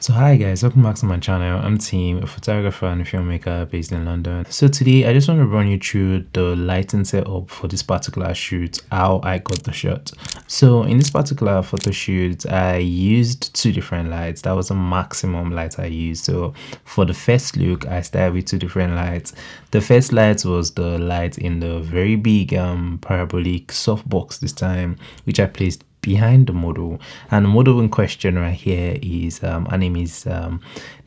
So hi guys, welcome back to my channel. I'm Tim, a photographer and a filmmaker based in London. So today I just want to run you through the lighting setup for this particular shoot, how I got the shot. So in this particular photo shoot, I used two different lights. That was the maximum light I used. So for the first look, I started with two different lights. The first light was the light in the very big parabolic softbox this time, which I placed behind the model, and the model in question right here is her name is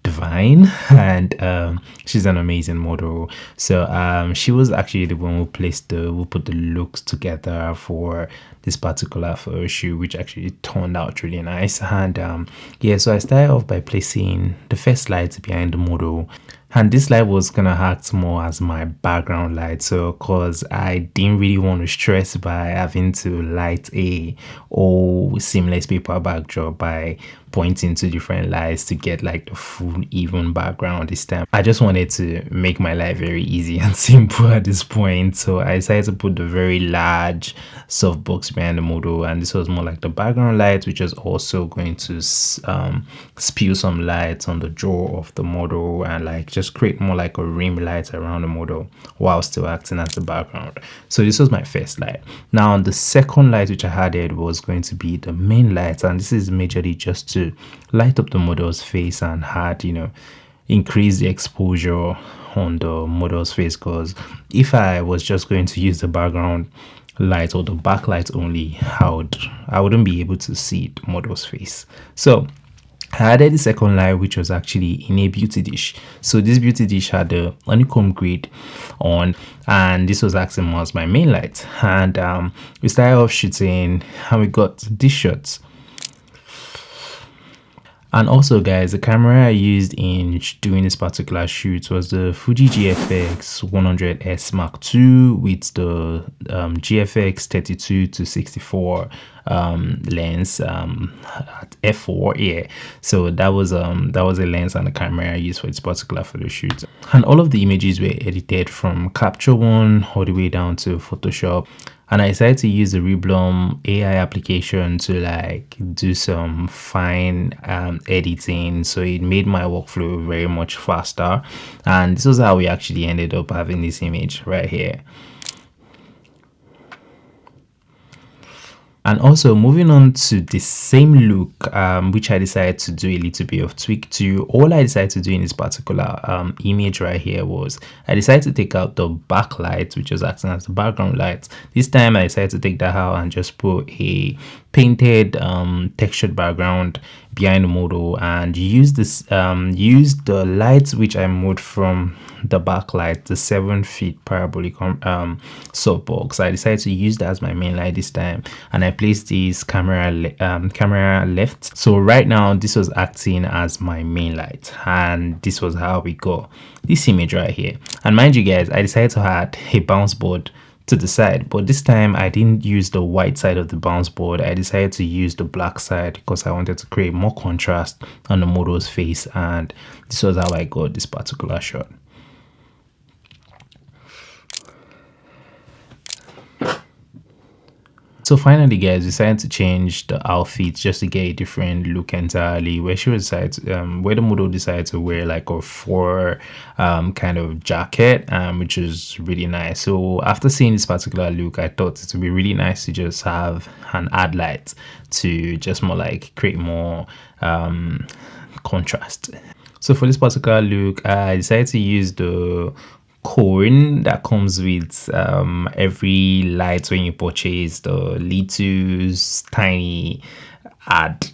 Divine, and she's an amazing model. So she was actually the one who put the looks together for this particular photo shoot, which actually turned out really nice. And yeah, so I started off by placing the first light behind the model, and this light was gonna act more as my background light. So cause I didn't really want to stress by having to light a all seamless paper backdrop by pointing to different lights to get like the full even background this time. I just wanted to make my life very easy and simple at this point. So I decided to put the very large softbox behind the model, and this was more like the background light, which was also going to spill some light on the jaw of the model and like just create more like a rim light around the model while still acting as the background. So this was my first light. Now the second light which I added was going to be the main light, and this is majorly just to light up the model's face and add, increase the exposure on the model's face, because if I was just going to use the background light or the backlight only, I wouldn't be able to see the model's face. So I added the second light, which was actually in a beauty dish. So this beauty dish had a honeycomb grid on, and this was acting more as my main light. And we started off shooting, and we got these shots. And also guys, the camera I used in doing this particular shoot was the Fuji GFX 100S Mark II with the GFX 32 to 64 lens at f4. Yeah, so that was a lens and a camera I used for this particular photo shoot. And all of the images were edited from Capture One all the way down to Photoshop. And I decided to use the Reblum AI application to like do some fine editing, so it made my workflow very much faster. And this was how we actually ended up having this image right here. And also moving on to the same look, which I decided to do a little bit of tweak to. All I decided to do in this particular image right here was I decided to take out the backlight, which was acting as the background light. This time I decided to take that out and just put a painted textured background behind the model, and use the lights which I moved from the backlight, the 7 feet parabolic softbox. I decided to use that as my main light this time, and I placed this camera left. So right now this was acting as my main light, and this was how we got this image right here. And mind you guys, I decided to add a bounce board to the side, but this time I didn't use the white side of the bounce board. I decided to use the black side because I wanted to create more contrast on the model's face, and this was how I got this particular shot. So finally guys, we decided to change the outfit just to get a different look entirely, where where the model decided to wear like a fur kind of jacket, which is really nice. So after seeing this particular look, I thought it would be really nice to just have an ad light to just more like create more contrast. So for this particular look, I decided to use the cone that comes with every light when you purchase the little tiny ad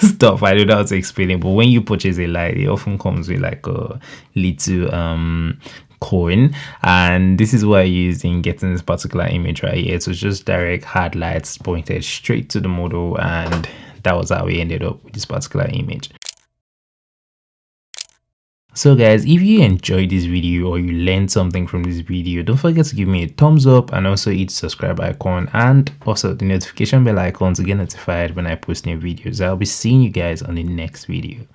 stuff. I don't know how to explain it, but when you purchase a light, it often comes with like a little coin, and this is what I used in getting this particular image right here. So just direct hard lights pointed straight to the model, and that was how we ended up with this particular image. So guys, if you enjoyed this video or you learned something from this video, don't forget to give me a thumbs up, and also hit the subscribe icon and also the notification bell icon to get notified when I post new videos. I'll be seeing you guys on the next video.